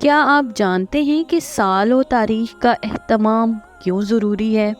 کیا آپ جانتے ہیں کہ سال و تاریخ کا اہتمام کیوں ضروری ہے؟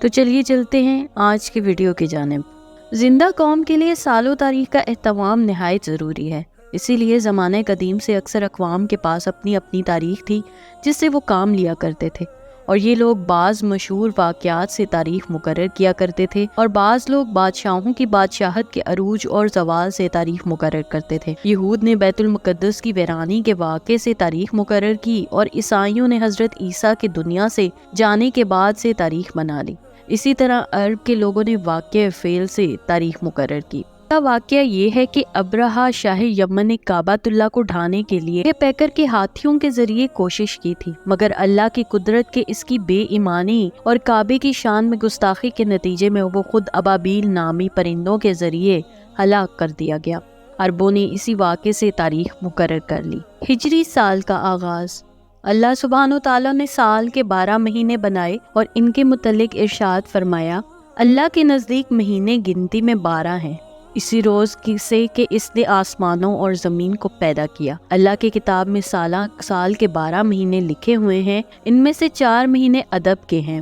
تو چلیے چلتے ہیں آج کی ویڈیو کی جانب۔ زندہ قوم کے لیے سال و تاریخ کا اہتمام نہایت ضروری ہے۔ اسی لیے زمانہ قدیم سے اکثر اقوام کے پاس اپنی اپنی تاریخ تھی جس سے وہ کام لیا کرتے تھے، اور یہ لوگ بعض مشہور واقعات سے تاریخ مقرر کیا کرتے تھے، اور بعض لوگ بادشاہوں کی بادشاہت کے عروج اور زوال سے تاریخ مقرر کرتے تھے۔ یہود نے بیت المقدس کی ویرانی کے واقعے سے تاریخ مقرر کی، اور عیسائیوں نے حضرت عیسیٰ کے دنیا سے جانے کے بعد سے تاریخ بنا لی۔ اسی طرح عرب کے لوگوں نے واقعہ فیل سے تاریخ مقرر کی۔ واقعہ یہ ہے کہ ابرہہ شاہ یمن نے کعبۃ اللہ کو ڈھانے کے لیے پیکر کے ہاتھیوں کے ذریعے کوشش کی تھی، مگر اللہ کی قدرت کے اس کی بے ایمانی اور کعبے کی شان میں گستاخی کے نتیجے میں وہ خود ابابیل نامی پرندوں کے ذریعے ہلاک کر دیا گیا۔ عربوں نے اسی واقعے سے تاریخ مقرر کر لی۔ ہجری سال کا آغاز۔ اللہ سبحانہ و تعالیٰ نے سال کے 12 مہینے بنائے اور ان کے متعلق ارشاد فرمایا، اللہ کے نزدیک مہینے گنتی میں 12 ہیں، اسی روز سے کہ اس نے آسمانوں اور زمین کو پیدا کیا۔ اللہ کی کتاب میں سال کے 12 مہینے لکھے ہوئے ہیں، ان میں سے 4 مہینے ادب کے ہیں۔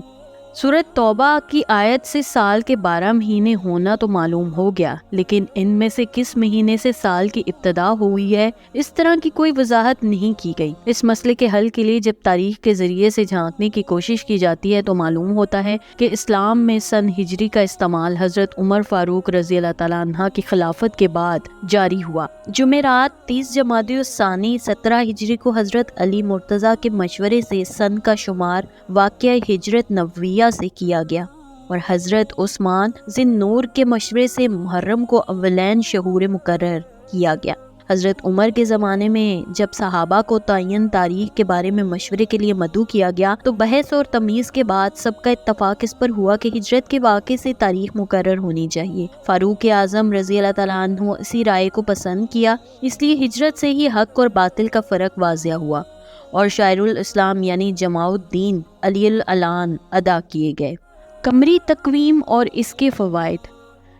سورۃ توبہ کی آیت سے سال کے 12 مہینے ہونا تو معلوم ہو گیا، لیکن ان میں سے کس مہینے سے سال کی ابتدا ہوئی ہے اس طرح کی کوئی وضاحت نہیں کی گئی۔ اس مسئلے کے حل کے لیے جب تاریخ کے ذریعے سے جھانکنے کی کوشش کی جاتی ہے تو معلوم ہوتا ہے کہ اسلام میں سن ہجری کا استعمال حضرت عمر فاروق رضی اللہ تعالیٰ عنہ کی خلافت کے بعد جاری ہوا۔ جمعرات 30 جمادی الثانی 17 ہجری کو حضرت علی مرتضیٰ کے مشورے سے سن کا شمار واقعہ ہجرت نبویہ سے کیا گیا، اور حضرت عثمان ذی النور کے مشورے سے محرم کو اولین شہور مقرر کیا گیا۔ حضرت عمر کے زمانے میں جب صحابہ کو تعین تاریخ کے بارے میں مشورے کے لیے مدعو کیا گیا تو بحث اور تمیز کے بعد سب کا اتفاق اس پر ہوا کہ ہجرت کے واقعے سے تاریخ مقرر ہونی چاہیے۔ فاروق اعظم رضی اللہ تعالیٰ عنہ اسی رائے کو پسند کیا، اس لیے ہجرت سے ہی حق اور باطل کا فرق واضح ہوا، اور شاعر الاسلام یعنی جماع الدین علی الاعلان ادا کیے گئے۔ قمری تقویم اور اس کے فوائد۔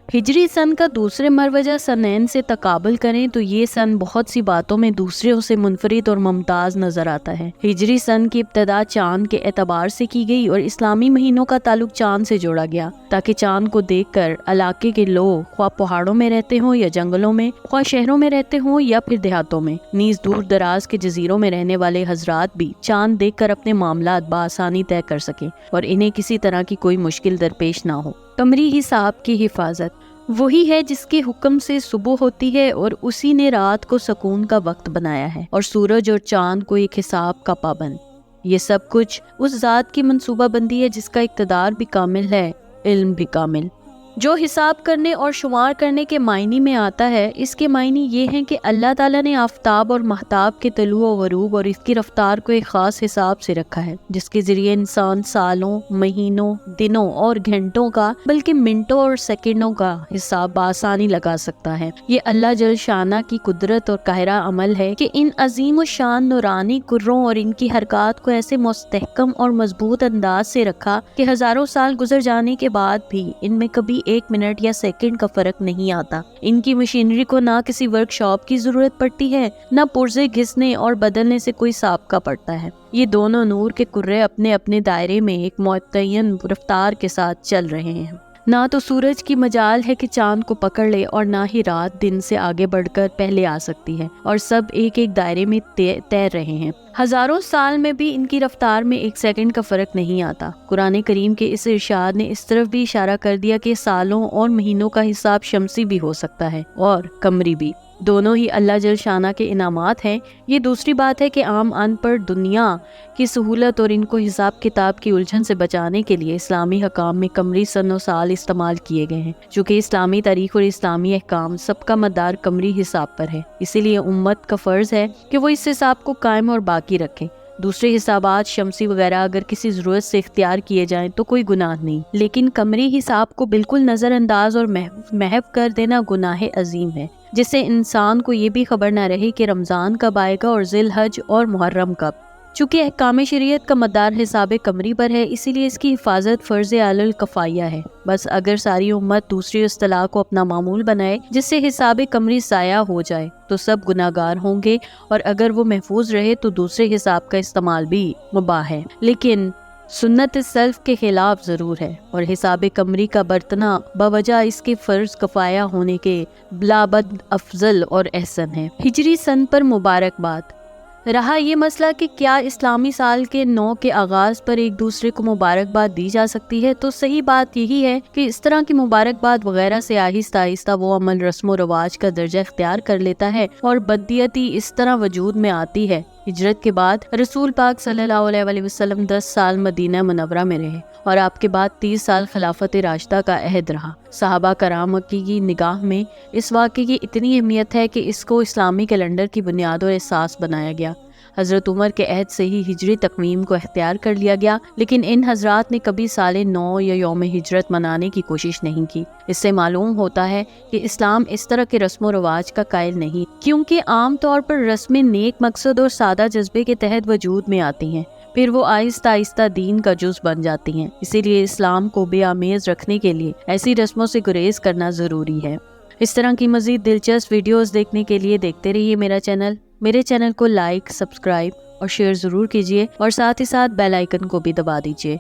ہجری سن کا دوسرے مروجہ سنین سے تقابل کریں تو یہ سن بہت سی باتوں میں دوسروں سے منفرد اور ممتاز نظر آتا ہے۔ ہجری سن کی ابتدا چاند کے اعتبار سے کی گئی اور اسلامی مہینوں کا تعلق چاند سے جوڑا گیا تاکہ چاند کو دیکھ کر علاقے کے لوگ خواہ پہاڑوں میں رہتے ہوں یا جنگلوں میں، خواہ شہروں میں رہتے ہوں یا پھر دیہاتوں میں، نیز دور دراز کے جزیروں میں رہنے والے حضرات بھی چاند دیکھ کر اپنے معاملات بآسانی طے کر سکیں اور انہیں کسی طرح کی کوئی مشکل درپیش نہ ہو۔ قمری حساب کی حفاظت۔ وہی ہے جس کے حکم سے صبح ہوتی ہے اور اسی نے رات کو سکون کا وقت بنایا ہے، اور سورج اور چاند کو ایک حساب کا پابند۔ یہ سب کچھ اس ذات کی منصوبہ بندی ہے جس کا اقتدار بھی کامل ہے، علم بھی کامل۔ جو حساب کرنے اور شمار کرنے کے معنی میں آتا ہے، اس کے معنی یہ ہیں کہ اللہ تعالیٰ نے آفتاب اور مہتاب کے طلوع و غروب اور اس کی رفتار کو ایک خاص حساب سے رکھا ہے، جس کے ذریعے انسان سالوں، مہینوں، دنوں اور گھنٹوں کا بلکہ منٹوں اور سیکنڈوں کا حساب بآسانی لگا سکتا ہے۔ یہ اللہ جل شانہ کی قدرت اور قاہرہ عمل ہے کہ ان عظیم و شان نورانی کروں اور ان کی حرکات کو ایسے مستحکم اور مضبوط انداز سے رکھا کہ ہزاروں سال گزر جانے کے بعد بھی ان میں کبھی 1 منٹ یا سیکنڈ کا فرق نہیں آتا۔ ان کی مشینری کو نہ کسی ورک شاپ کی ضرورت پڑتی ہے، نہ پرزے گھسنے اور بدلنے سے کوئی سابقہ پڑتا ہے۔ یہ دونوں نور کے کرے اپنے اپنے دائرے میں ایک متعین رفتار کے ساتھ چل رہے ہیں۔ نہ تو سورج کی مجال ہے کہ چاند کو پکڑ لے اور نہ ہی رات دن سے آگے بڑھ کر پہلے آ سکتی ہے، اور سب ایک ایک دائرے میں تیر رہے ہیں۔ ہزاروں سال میں بھی ان کی رفتار میں 1 سیکنڈ کا فرق نہیں آتا۔ قرآن کریم کے اس ارشاد نے اس طرف بھی اشارہ کر دیا کہ سالوں اور مہینوں کا حساب شمسی بھی ہو سکتا ہے اور قمری بھی، دونوں ہی اللہ جل شانہ کے انعامات ہیں۔ یہ دوسری بات ہے کہ عام ان پڑھ دنیا کی سہولت اور ان کو حساب کتاب کی الجھن سے بچانے کے لیے اسلامی حکام میں قمری سن و سال استعمال کیے گئے ہیں، چونکہ اسلامی تاریخ اور اسلامی احکام سب کا مدار قمری حساب پر ہے، اسی لیے امت کا فرض ہے کہ وہ اس حساب کو قائم اور باقی رکھیں۔ دوسرے حسابات شمسی وغیرہ اگر کسی ضرورت سے اختیار کیے جائیں تو کوئی گناہ نہیں، لیکن قمری حساب کو بالکل نظر انداز اور محو کر دینا گناہ عظیم ہے، جس سے انسان کو یہ بھی خبر نہ رہے کہ رمضان کب آئے گا اور ذی الحج اور محرم کب۔ چونکہ احکام شریعت کا مدار حساب قمری پر ہے، اسی لیے اس کی حفاظت فرض علی الکفایہ ہے۔ بس اگر ساری امت دوسری اصطلاح کو اپنا معمول بنائے جس سے حساب قمری ضائع ہو جائے تو سب گناہگار ہوں گے، اور اگر وہ محفوظ رہے تو دوسرے حساب کا استعمال بھی مباح ہے، لیکن سنت سلف کے خلاف ضرور ہے، اور حساب قمری کا برتنا بوجہ اس کے فرض کفایہ ہونے کے بلابد افضل اور احسن ہے۔ ہجری سن پر مبارکباد۔ رہا یہ مسئلہ کہ کیا اسلامی سال کے 9 کے آغاز پر ایک دوسرے کو مبارکباد دی جا سکتی ہے، تو صحیح بات یہی ہے کہ اس طرح کی مبارکباد وغیرہ سے آہستہ آہستہ وہ عمل رسم و رواج کا درجہ اختیار کر لیتا ہے اور بدیتی اس طرح وجود میں آتی ہے۔ ہجرت کے بعد رسول پاک صلی اللہ علیہ وسلم 10 سال مدینہ منورہ میں رہے، اور آپ کے بعد 30 سال خلافت راشدہ کا عہد رہا۔ صحابہ کرام کی نگاہ میں اس واقعے کی اتنی اہمیت ہے کہ اس کو اسلامی کیلنڈر کی بنیاد اور اساس بنایا گیا۔ حضرت عمر کے عہد سے ہی ہجری تقویم کو اختیار کر لیا گیا، لیکن ان حضرات نے کبھی سال 9 یا یوم ہجرت منانے کی کوشش نہیں کی۔ اس سے معلوم ہوتا ہے کہ اسلام اس طرح کے رسم و رواج کا قائل نہیں، کیونکہ عام طور پر رسمیں نیک مقصد اور سادہ جذبے کے تحت وجود میں آتی ہیں، پھر وہ آہستہ آہستہ دین کا جز بن جاتی ہیں۔ اسی لیے اسلام کو بے آمیز رکھنے کے لیے ایسی رسموں سے گریز کرنا ضروری ہے۔ اس طرح کی مزید دلچسپ ویڈیوز دیکھنے کے لیے دیکھتے رہیے میرے چینل کو لائک، سبسکرائب اور شیئر ضرور کیجیے، اور ساتھ ہی ساتھ بیل آئیکن کو بھی دبا دیجیے۔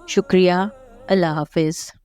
شکریہ۔ اللہ حافظ۔